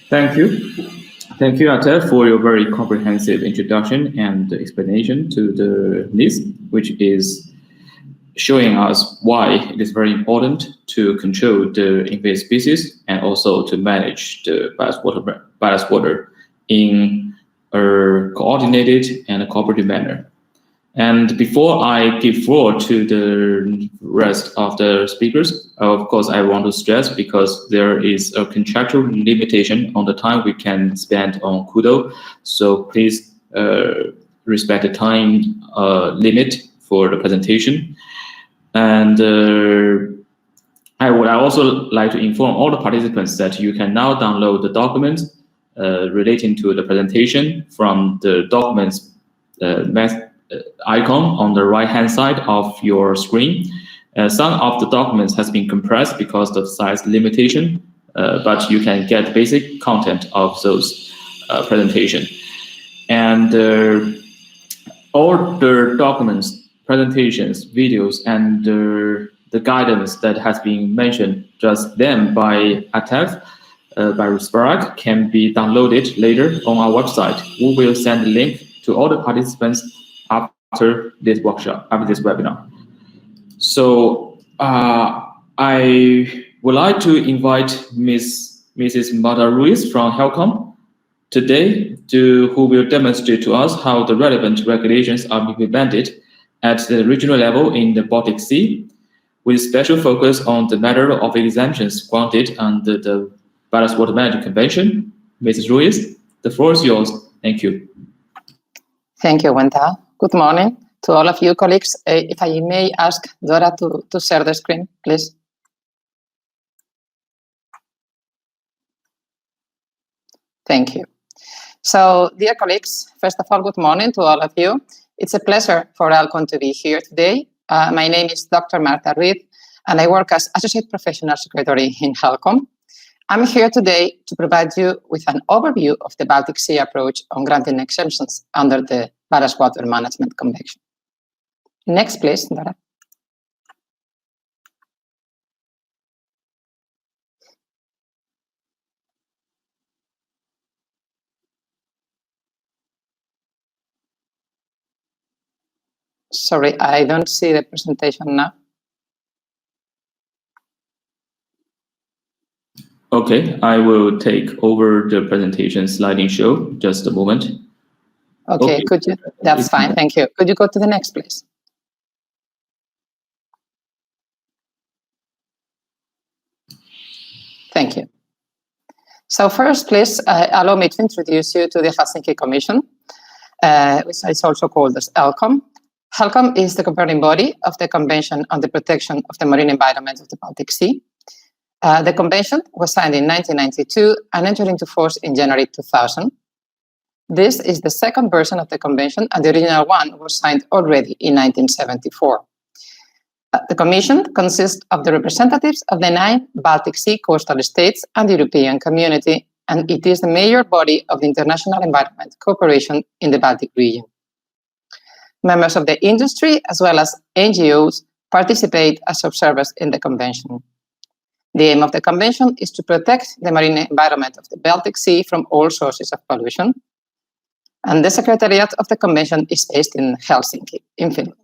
Thank you. Thank you, Atel, for your very comprehensive introduction and explanation to the needs, which is showing us why it is very important to control the invasive species and also to manage the ballast water in a coordinated and a cooperative manner. And before I give floor to the rest of the speakers, of course, I want to stress because there is a contractual limitation on the time we can spend on Kudo. So please respect the time limit for the presentation. And I would also like to inform all the participants that you can now download the documents relating to the presentation from the documents icon on the right-hand side of your screen. Some of the documents has been compressed because of size limitation, but you can get basic content of those presentation. And all the documents, presentations, videos, and the guidance that has been mentioned just then by Atef, by Rusbarak, can be downloaded later on our website. We will send a link to all the participants after this workshop, after this webinar. So I would like to invite Mrs. Marta Ruiz from HELCOM today, who will demonstrate to us how the relevant regulations are implemented at the regional level in the Baltic Sea, with special focus on the matter of exemptions granted under the Ballast Water Management Convention. Mrs. Ruiz, the floor is yours. Thank you. Thank you, Wenta. Good morning to all of you colleagues. If I may ask Dora to share the screen, please. Thank you. So, dear colleagues, first of all, good morning to all of you. It's a pleasure for HELCOM to be here today. My name is Dr. Marta Ruiz, and I work as Associate Professional Secretary in HELCOM. I'm here today to provide you with an overview of the Baltic Sea approach on granting exemptions under the Ballast Water Management Convention. Next, please, Dora. Sorry, I don't see the presentation now. Okay, I will take over the presentation sliding show. Just a moment. Okay, could you? That's fine, thank you. Could you go to the next, please? Thank you. So first, please allow me to introduce you to the Helsinki Commission, which is also called as HELCOM. HELCOM is the governing body of the Convention on the Protection of the Marine Environment of the Baltic Sea. The convention was signed in 1992 and entered into force in January 2000. This is the second version of the convention, and the original one was signed already in 1974. The Commission consists of the representatives of the 9 Baltic Sea coastal states and the European Community, and it is the major body of the international environment cooperation in the Baltic region. Members of the industry, as well as NGOs, participate as observers in the convention. The aim of the convention is to protect the marine environment of the Baltic Sea from all sources of pollution. And the Secretariat of the convention is based in Helsinki, in Finland.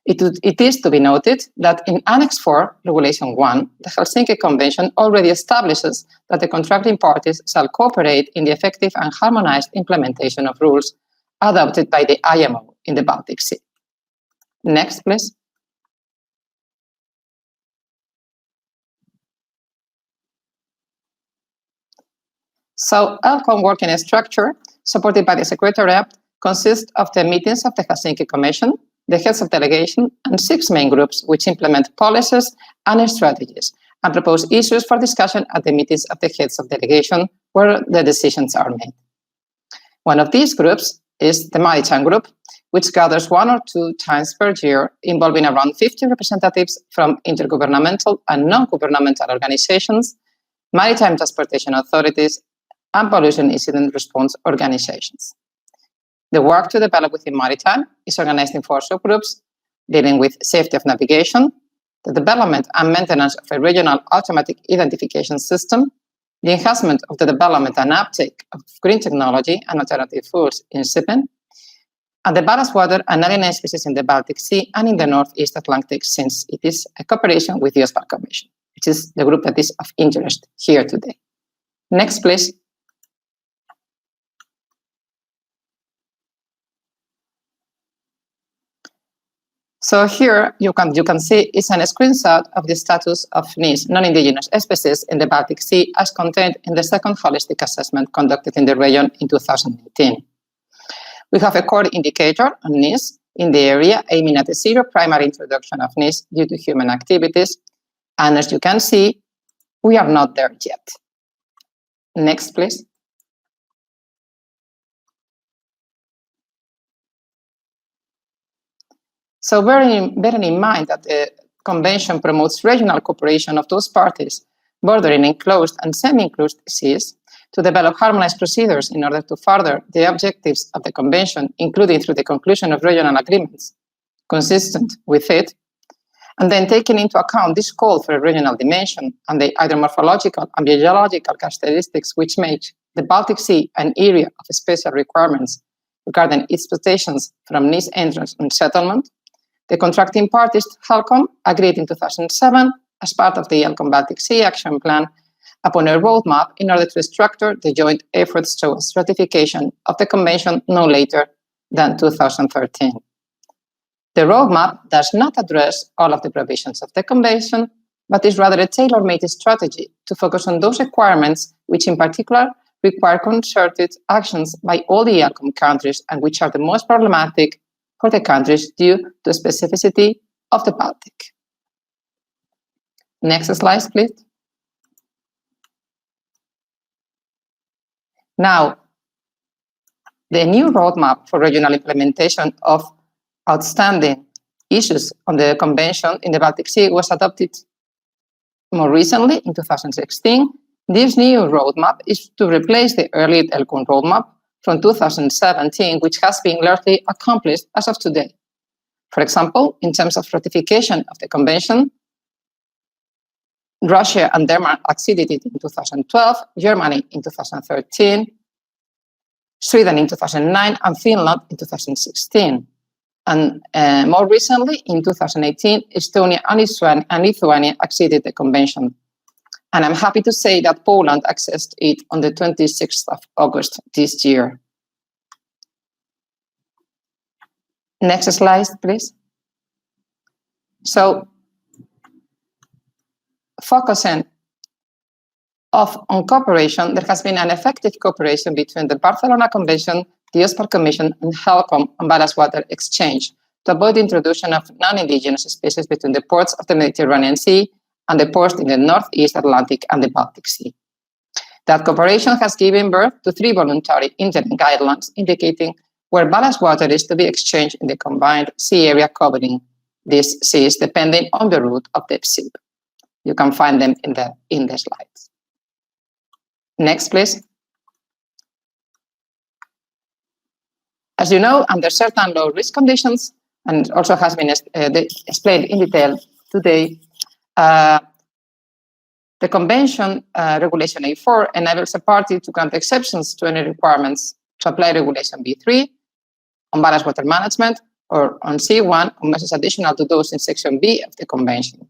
It is to be noted that in Annex 4, Regulation 1, the Helsinki Convention already establishes that the contracting parties shall cooperate in the effective and harmonized implementation of rules adopted by the IMO in the Baltic Sea. Next, please. So, HELCOM working structure, supported by the Secretariat, consists of the meetings of the Helsinki Commission, the heads of delegation, and 6 main groups which implement policies and strategies and propose issues for discussion at the meetings of the heads of delegation where the decisions are made. One of these groups is the Maritime Group, which gathers 1 or 2 times per year, involving around 50 representatives from intergovernmental and non-governmental organizations, maritime transportation authorities, and pollution incident response organizations. The work to develop within maritime is organized in 4 subgroups, dealing with safety of navigation, the development and maintenance of a regional automatic identification system, the enhancement of the development and uptake of green technology and alternative fuels in shipping, and the ballast water and alien species in the Baltic Sea and in the Northeast Atlantic, since it is a cooperation with the OSPAR Commission, which is the group that is of interest here today. Next, please. So here you can see it's a screenshot of the status of NIS, non-indigenous species, in the Baltic Sea as contained in the second holistic assessment conducted in the region in 2018. We have a core indicator on NIS in the area aiming at a zero primary introduction of NIS due to human activities. And as you can see, we are not there yet. Next, please. So bearing in mind that the Convention promotes regional cooperation of those parties bordering enclosed and semi-enclosed seas to develop harmonized procedures in order to further the objectives of the Convention, including through the conclusion of regional agreements consistent with it, and then taking into account this call for a regional dimension and the hydromorphological and biological characteristics which make the Baltic Sea an area of special requirements regarding its protections from NIS entrance and settlement, the contracting parties, HELCOM, agreed in 2007 as part of the HELCOM Baltic Sea Action Plan upon a roadmap in order to structure the joint efforts towards ratification of the Convention no later than 2013. The roadmap does not address all of the provisions of the Convention, but is rather a tailor-made strategy to focus on those requirements which in particular require concerted actions by all the HELCOM countries and which are the most problematic for the countries due to the specificity of the Baltic. Next slide, please. Now, the new roadmap for regional implementation of outstanding issues on the Convention in the Baltic Sea was adopted more recently in 2016. This new roadmap is to replace the earlier HELCOM roadmap from 2017, which has been largely accomplished as of today. For example, in terms of ratification of the Convention, Russia and Denmark acceded it in 2012, Germany in 2013, Sweden in 2009, and Finland in 2016. And more recently, in 2018, Estonia and Lithuania acceded the Convention. And I'm happy to say that Poland accessed it on the 26th of August this year. Next slide, please. So, focusing on cooperation, there has been an effective cooperation between the Barcelona Convention, the OSPAR Commission, and HELCOM on ballast water exchange to avoid the introduction of non-indigenous species between the ports of the Mediterranean Sea and the ports in the Northeast Atlantic and the Baltic Sea. That cooperation has given birth to 3 voluntary interim guidelines indicating where ballast water is to be exchanged in the combined sea area covering these seas, depending on the route of the ship. You can find them in the slides. Next, please. As you know, under certain low risk conditions, and also has been explained in detail today, the Convention Regulation A4 enables a party to grant exceptions to any requirements to apply Regulation B3 on ballast water management or on C1 on measures additional to those in Section B of the Convention.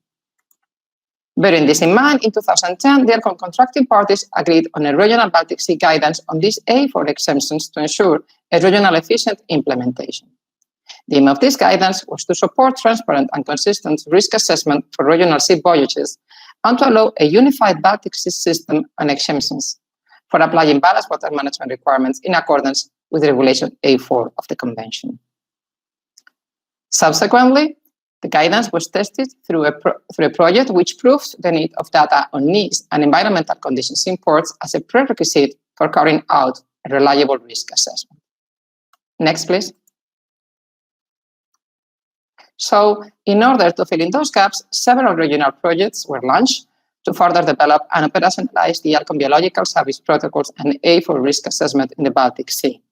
Bearing this in mind, in 2010, the HELCOM contracting parties agreed on a regional Baltic Sea guidance on these A4 exemptions to ensure a regional efficient implementation. The aim of this guidance was to support transparent and consistent risk assessment for regional sea voyages and to allow a unified Baltic Sea system and exemptions for applying ballast water management requirements in accordance with Regulation A4 of the Convention. Subsequently, the guidance was tested through a project which proves the need of data on NIS and environmental conditions in ports as a prerequisite for carrying out a reliable risk assessment. Next, please. So, in order to fill in those gaps, several regional projects were launched to further develop and operationalize the HELCOM biological service protocols and A4 risk assessment in the Baltic Sea.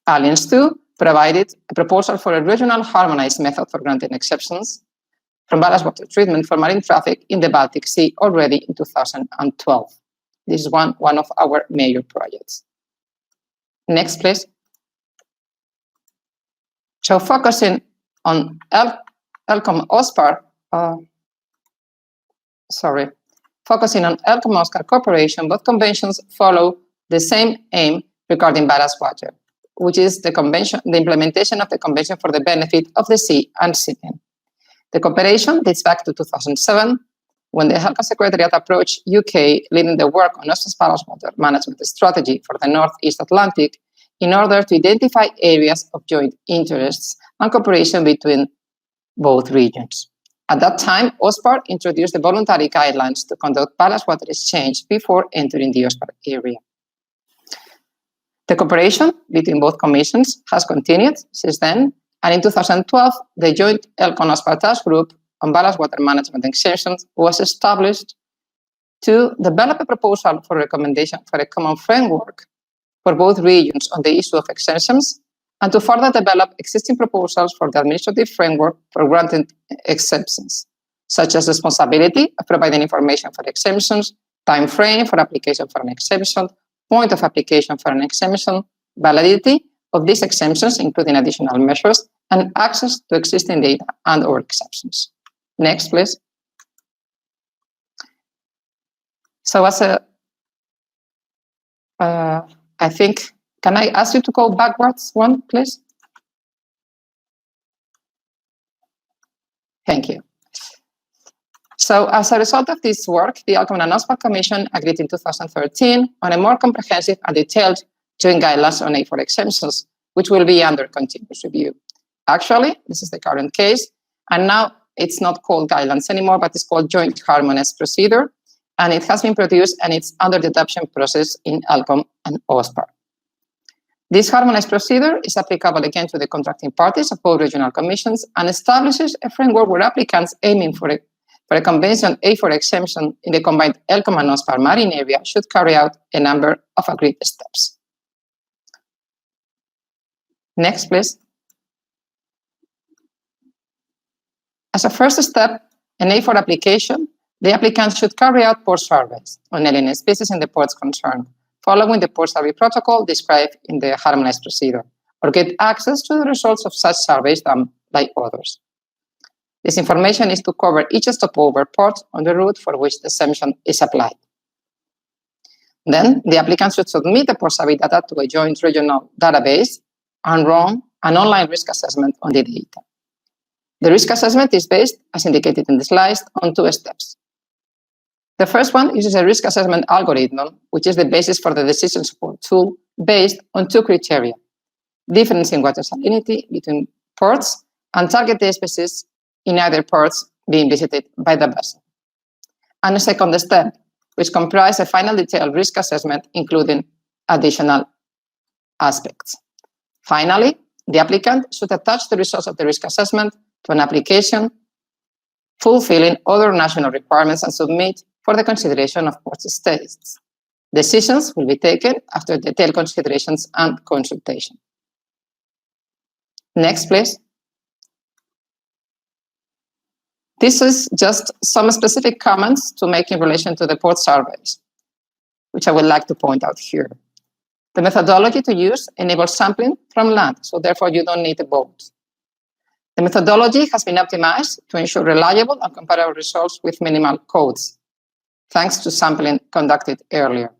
Alliance 2 provided a proposal for a regional harmonized method for granting exceptions from ballast water treatment for marine traffic in the Baltic Sea already in 2012. This is one of our major projects. Next, please. So focusing on HELCOM OSPAR, focusing on HELCOM OSPAR cooperation, both conventions follow the same aim regarding ballast water, which is the implementation of the Convention for the Benefit of the Sea and Seamen. The cooperation dates back to 2007, when the HELCOM Secretariat approached UK, leading the work on ocean ballast water management strategy for the Northeast Atlantic, in order to identify areas of joint interests and cooperation between both regions. At that time, OSPAR introduced the voluntary guidelines to conduct ballast water exchange before entering the OSPAR area. The cooperation between both commissions has continued since then, and in 2012, the joint HELCOM-OSPAR task group on ballast water management exemptions was established to develop a proposal for recommendation for a common framework for both regions on the issue of exemptions, and to further develop existing proposals for the administrative framework for granting exemptions, such as responsibility of providing information for exemptions, time frame for application for an exemption, point of application for an exemption, validity of these exemptions, including additional measures, and access to existing data and/or exceptions. Next, please. So as a, I think, can I ask you to go backwards one, please? Thank you. So as a result of this work, the HELCOM and OSPAR Commission agreed in 2013 on a more comprehensive and detailed joint guidelines on A4 exemptions, which will be under continuous review. Actually, this is the current case, and now it's not called guidelines anymore, but it's called Joint Harmonized Procedure, and it has been produced and it's under the adoption process in HELCOM and OSPAR. This harmonized procedure is applicable again to the contracting parties of both regional commissions and establishes a framework where applicants aiming for a convention A4 exemption in the combined HELCOM and OSPAR marine area should carry out a number of agreed steps. Next, please. As a first step, an A4 application, the applicant should carry out port surveys on alien species in the ports concerned, following the port survey protocol described in the harmonized procedure, or get access to the results of such surveys done by others. This information is to cover each stopover port on the route for which the exemption is applied. Then, the applicant should submit the port survey data to a joint regional database and run an online risk assessment on the data. The risk assessment is based, as indicated in the slides, on two steps. The first one uses a risk assessment algorithm, which is the basis for the decision support tool, based on two criteria: difference in water salinity between ports and target species in either ports being visited by the vessel. And a second step, which comprises a final detailed risk assessment, including additional aspects. Finally, the applicant should attach the results of the risk assessment to an application fulfilling other national requirements and submit for the consideration of port states. Decisions will be taken after detailed considerations and consultation. Next, please. This is just some specific comments to make in relation to the port surveys, which I would like to point out here. The methodology to use enables sampling from land, so therefore you don't need a boat. The methodology has been optimized to ensure reliable and comparable results with minimal codes, thanks to sampling conducted earlier.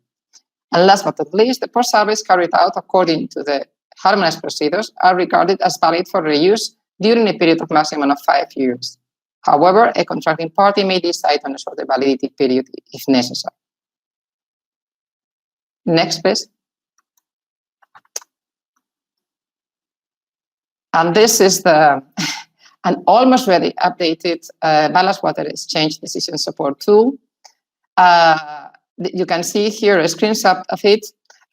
And last but not least, the port surveys carried out according to the harmonized procedures are regarded as valid for reuse during a period of maximum of 5 years. However, a contracting party may decide on a shorter validity period if necessary. Next, please. And this is an almost ready updated ballast water exchange decision support tool. You can see here a screenshot of it.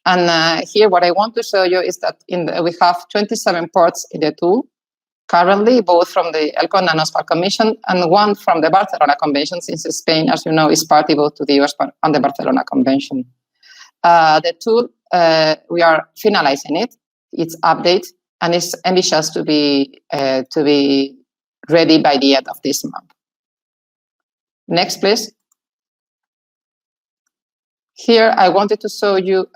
And here what I want to show you is that we have 27 ports in the tool currently, both from the HELCOM and OSPAR Commission, and one from the Barcelona Convention, since Spain, as you know, is party both to the OSPAR and the Barcelona Convention. The tool, we are finalizing it, its update, and it's ambitious to be ready by the end of this month. Next, please. Here, I wanted to show you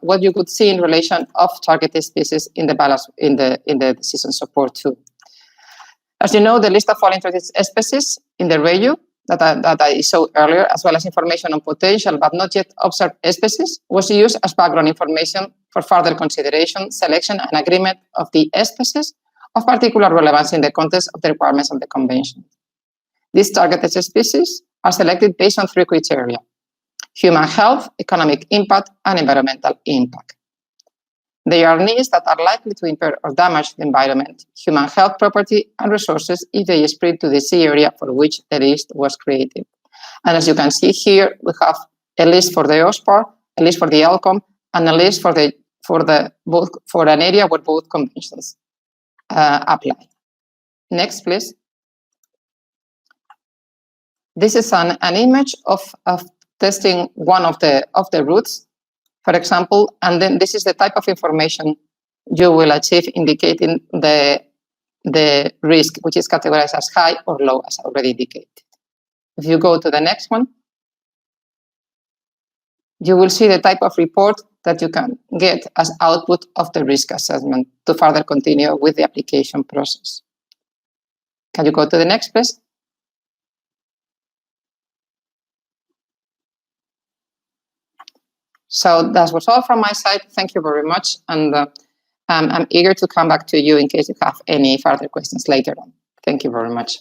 what you could see in relation of targeted species in the balance in the decision support tool. As you know, the list of all introduced species in the review that I showed earlier, as well as information on potential but not yet observed species, was used as background information for further consideration, selection, and agreement of the species of particular relevance in the context of the requirements of the Convention. These targeted species are selected based on 3 criteria: human health, economic impact, and environmental impact. They are needs that are likely to impair or damage the environment, human health, property, and resources if they spread to the sea area for which the list was created. And as you can see here, we have a list for the OSPAR, a list for the HELCOM, and a list for an area where both conventions apply. Next, please. This is an image of testing one of the routes, for example, and then this is the type of information you will achieve indicating the risk, which is categorized as high or low, as already indicated. If you go to the next one, you will see the type of report that you can get as output of the risk assessment to further continue with the application process. Can you go to the next, please? So that was all from my side. Thank you very much. And I'm eager to come back to you in case you have any further questions later on. Thank you very much.